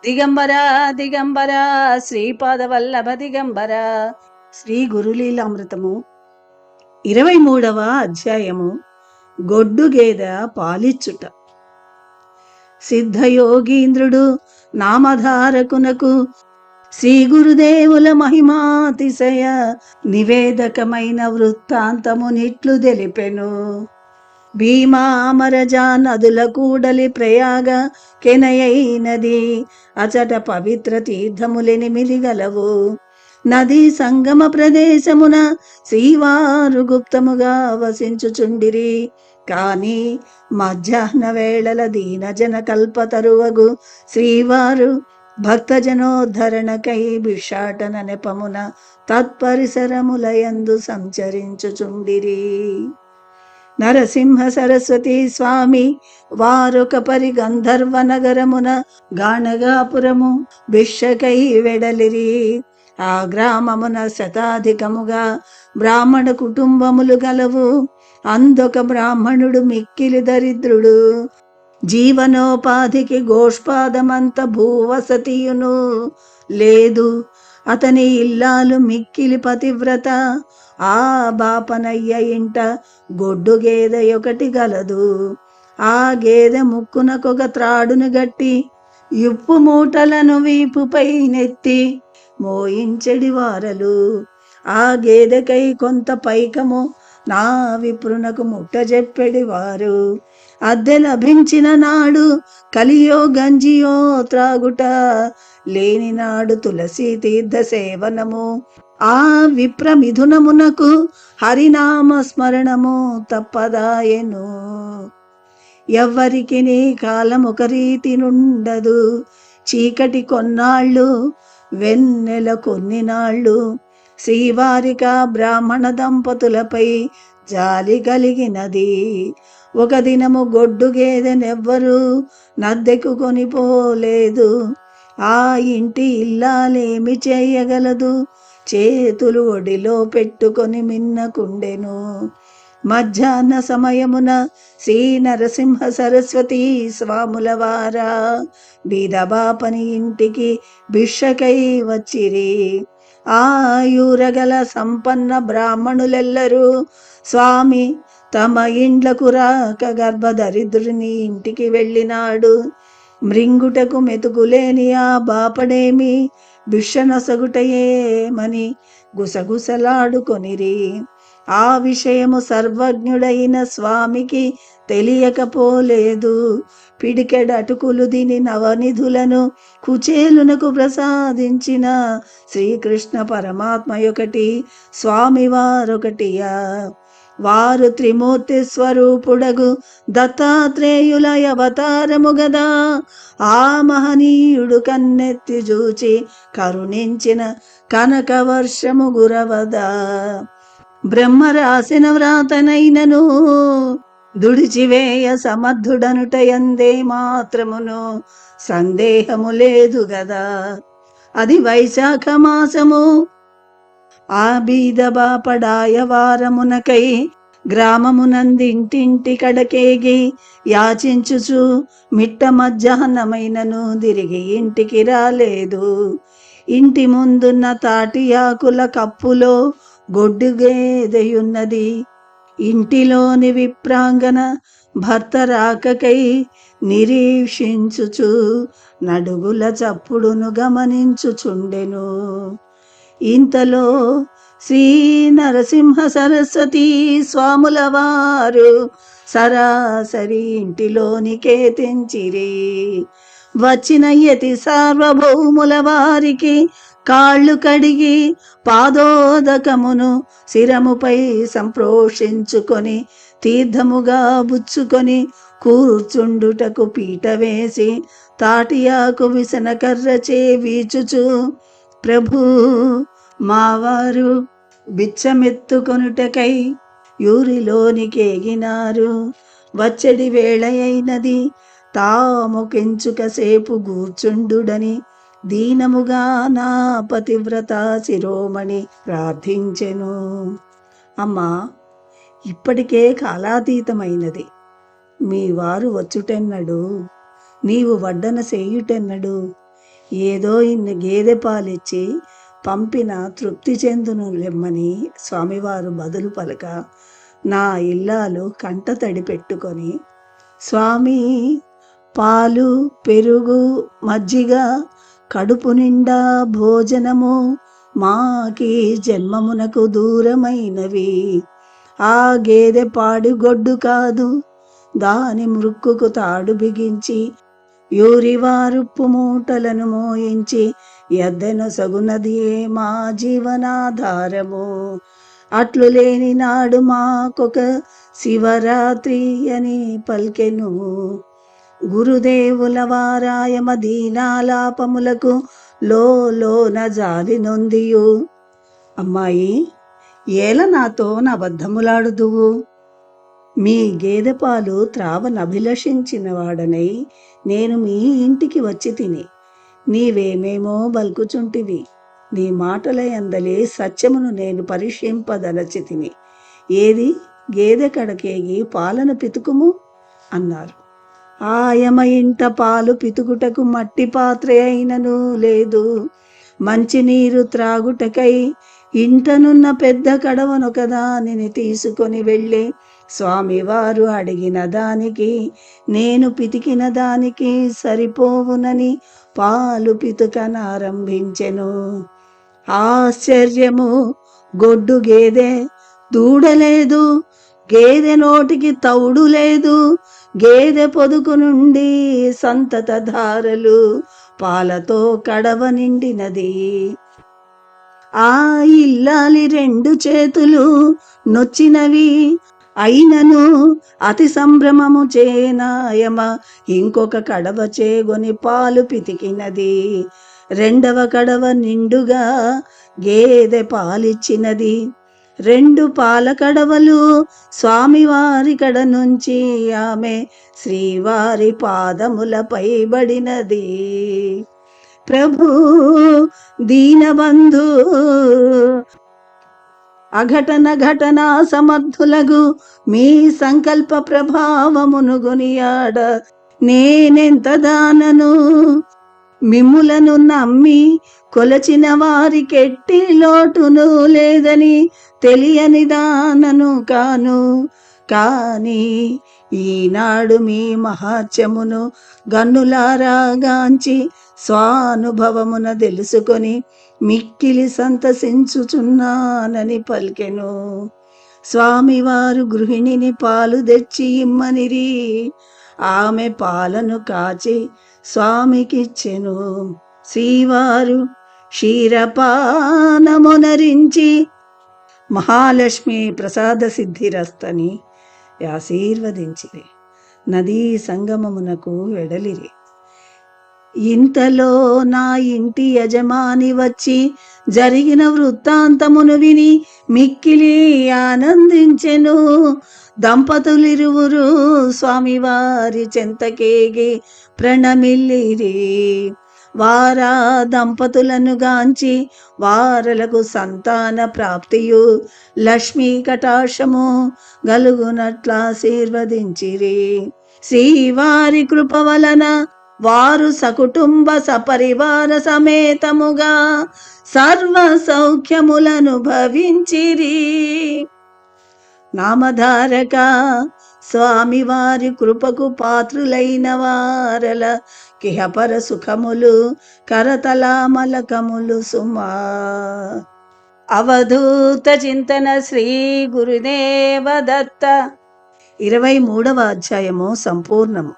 దిగంబర దిగంబర శ్రీపాదవల్లభ దిగంబర. శ్రీ గురులీలామృతము 23వ అధ్యాయము. గొడ్డు గేద పాలిచ్చుట. సిద్ధయోగీంద్రుడు నామధారకునకు శ్రీ గురుదేవుల మహిమాతిశయ నివేదకమైన వృత్తాంతము నిట్లు తెలిపెను. భీమా అమరజా నదుల కూడలి ప్రయాగ కెనయైనది. అచట పవిత్ర తీర్థములెనిమిది గలవు. నదీ సంగమ ప్రదేశమున శ్రీవారు గుప్తముగా వసించుచుండిరి. కాని మధ్యాహ్న వేళల దీనజన కల్పతరువగు శ్రీవారు భక్తజనోద్ధరణకై భిక్షాటన నెపమున తత్పరిసరములయందు సంచరించుచుండిరి. నరసింహ సరస్వతి స్వామి వారొక పరి గంధర్వ నగరమున గాణగాపురము భిక్షకై వెడలిరి. ఆ గ్రామమున శతాధికముగా బ్రాహ్మణ కుటుంబములు గలవు. అందొక బ్రాహ్మణుడు మిక్కిలి దరిద్రుడు. జీవనోపాధికి గోష్పాదమంత భూవసతియును లేదు. అతని ఇల్లాలు మిక్కిలి పతివ్రత. ఆ బాపనయ్య ఇంట గొడ్డు గేదె ఒకటి గలదు. ఆ గేదె ముక్కునకొక త్రాడును గట్టి ఉప్పు మూటలను వీపుపై నెత్తి మోయించెడి వారలు. ఆ గేదెకై కొంత పైకము నా విప్రునకు ముట్టజెప్పెడి వారు. అద్దె లభించిన నాడు కలియో గంజియో త్రాగుట, లేని నాడు తులసి తీర్థ సేవనము. ఆ విప్ర మిథునమునకు హరినామ స్మరణము తప్పదాయెను. ఎవ్వరికి నీ కాలం ఒక రీతి నుండదు. చీకటి కొన్నాళ్ళు, వెన్నెల కొన్ని నాళ్ళు. శ్రీవారిక బ్రాహ్మణ దంపతులపై జాలి కలిగినది. ఒక దినము గొడ్డు గేదెనెవ్వరూ నద్దెకు కొనిపోలేదు. ఆ ఇంటి ఇల్లాలేమి చేయగలదు? చేతులు ఒడిలో పెట్టుకొని మిన్నకుండెను. మధ్యాహ్న సమయమున శ్రీ నరసింహ సరస్వతి స్వాముల వారా బీదబాపని ఇంటికి భిక్షకై వచ్చిరి. ఆయురగల సంపన్న బ్రాహ్మణులెల్లరూ స్వామి తమ ఇండ్లకు రాక గర్భదరిద్రుని ఇంటికి వెళ్ళినాడు. మృంగుటకు మెతుకులేని ఆ బాపడేమి భిక్షనొసగుటయేమని గుసగుసలాడుకొనిరి. ఆ విషయము సర్వజ్ఞుడైన స్వామికి తెలియకపోలేదు. పిడికెడటుకులు దిని నవనిధులను కుచేలునకు ప్రసాదించిన శ్రీకృష్ణ పరమాత్మ ఒకటి, స్వామివారొకటియా? వారు త్రిమూర్తి స్వరూపుడగు దత్తాత్రేయుల అవతారము గదా. ఆ మహనీయుడు కన్నెత్తి చూచి కరుణించిన కనక వర్షము గురవదా. బ్రహ్మ రాసిన వ్రాతనైనను దుడిచివేయ సమర్థుడనుట యందే మాత్రమును సందేహము లేదు గదా. అది వైశాఖ మాసము. ఆ బీద బాపడాయ వారమునకై గ్రామమునందింటింటి కడకేగి యాచించుచు మిట్ట మధ్యాహ్నమైనను తిరిగి ఇంటికి రాలేదు. ఇంటి ముందున్న తాటి ఆకుల కప్పులో గొడ్డు గేదెయున్నది. ఇంటిలోని విప్రాంగన భర్త రాకకై నిరీక్షించుచు నడుగుల చప్పుడును గమనించుచుండెను. ఇంతలో శ్రీ నరసింహ సరస్వతి స్వాముల వారు సరాసరి ఇంటిలోనికే తెంచిరి. వచ్చిన యతి సార్వభౌముల వారికి కాళ్ళు కడిగి పాదోదకమును శిరముపై సంప్రోషించుకొని తీర్థముగా బుచ్చుకొని కూర్చుండుటకు పీట వేసి తాటియాకు విసనకర్రచే వీచుచు, ప్రభు మావారు బిచ్చమెత్తుకొనుటకై యూరిలోనికేగినారు. వచ్చడి వేళయైనది, తాము కెంచుకసేపు కూర్చుండుడని దీనముగా నా పతివ్రత శిరోమణి ప్రార్థించెను. అమ్మా, ఇప్పటికే కాలాతీతమైనది. మీ వారు వచ్చుటెన్నడు? నీవు వడ్డన చేయుటెన్నడు? ఏదో ఇన్ని గేదె పాలిచ్చి పంపిన తృప్తి చెందును లెమ్మని స్వామివారు బదులు పలక, నా ఇల్లాలు కంట తడి పెట్టుకొని, స్వామి పాలు పెరుగు మజ్జిగ కడుపు నిండా భోజనము మాకి జన్మమునకు దూరమైనవి. ఆ గేదె పాడిగొడ్డు కాదు, దాని మృక్కుకు తాడు బిగించి యూరివారుప్పు మూటలను మోయించి ఎద్దెను సగునదియే మా జీవనాధారము. అట్లు లేని నాడు మాకొక శివరాత్రి అని పల్కెను. గురుదేవుల వారాయమ దీనాలాపములకు లోన జాలి నొందియు, అమ్మాయి ఏల నాతో అబద్ధములాడుదువు? మీ గేదె పాలు త్రావనభిలషించిన వాడనై నేను మీ ఇంటికి వచ్చి తిని నీవేమేమో బల్కుచుంటివి. నీ మాటల యందలి సత్యమును నేను పరీక్షింపదలచి తిని. ఏది గేదె కడకేగి పాలను పితుకుము అన్నారు. ఆయమ ఇంట పాలు పితుకుటకు మట్టి పాత్రే అయినను లేదు. మంచినీరు త్రాగుటకై ఇంటనున్న పెద్ద కడవనొకదానిని తీసుకొని వెళ్ళి స్వామివారు అడిగిన దానికి నేను పితికిన దానికి సరిపోవునని పాలు పితుకనారంభించెను. ఆశ్చర్యము! గొడ్డు గేదె, దూడలేదు, గేదె నోటికి తౌడు లేదు, గేదె పొదుకు నుండి సంతత ధారలు పాలతో కడవ నిండినది. ఆ ఇల్లాలి రెండు చేతులు నొచ్చినవి అయినను అతి సంభ్రమము చేనాయమ ఇంకొక కడవ చేగొని పాలు పితికినది. రెండవ కడవ నిండుగా గేదె పాలిచ్చినది. రెండు పాల కడవలు స్వామివారి కడ నుంచి ఆమె శ్రీవారి పాదములపై బడినది. ప్రభు దీనబంధు అఘటన ఘటనా సమర్థులగు మీ సంకల్ప ప్రభావమును గొనియాడ నేనెంత దానను. మిమ్ములను నమ్మి కొలచిన వారికెట్టి లోటును లేదని తెలియని దానను కాను. కాని ఈనాడు మీ మహాత్యమును గన్నులారాగాంచి స్వానుభవమున తెలుసుకొని మిక్కిలి సంతసించుచున్నానని పలికెను. స్వామివారు గృహిణిని పాలు తెచ్చి ఇమ్మనిరి. ఆమె పాలను కాచి స్వామికిచ్చెను. శ్రీవారు క్షీరపానమునరించి మహాలక్ష్మి ప్రసాద సిద్ధిరస్తని ఆశీర్వదించిరి. నదీ సంగమమునకు వెడలిరి. ఇంతలో నా ఇంటి యజమాని వచ్చి జరిగిన వృత్తాంతమును విని మిక్కిలి ఆనందించెను. దంపతులిరువురు స్వామివారి చెంతకేగి ప్రణమిల్లిరి. వారా దంపతులను గాంచి వారలకు సంతాన ప్రాప్తియు లక్ష్మీ కటాక్షము గలుగునట్లా ఆశీర్వదించిరి. శ్రీవారి కృప వలన వారు సకుటుంబ సపరివార సమేతముగా సర్వ సౌఖ్యములను భవించిరి. నామధారక స్వామివారి కృపకు పాత్రులైన వారల కిహపర సుఖములు కరతలామలకములు సుమా. అవధూత చింతన శ్రీ గురుదేవ దత్త. 23వ అధ్యాయము సంపూర్ణము.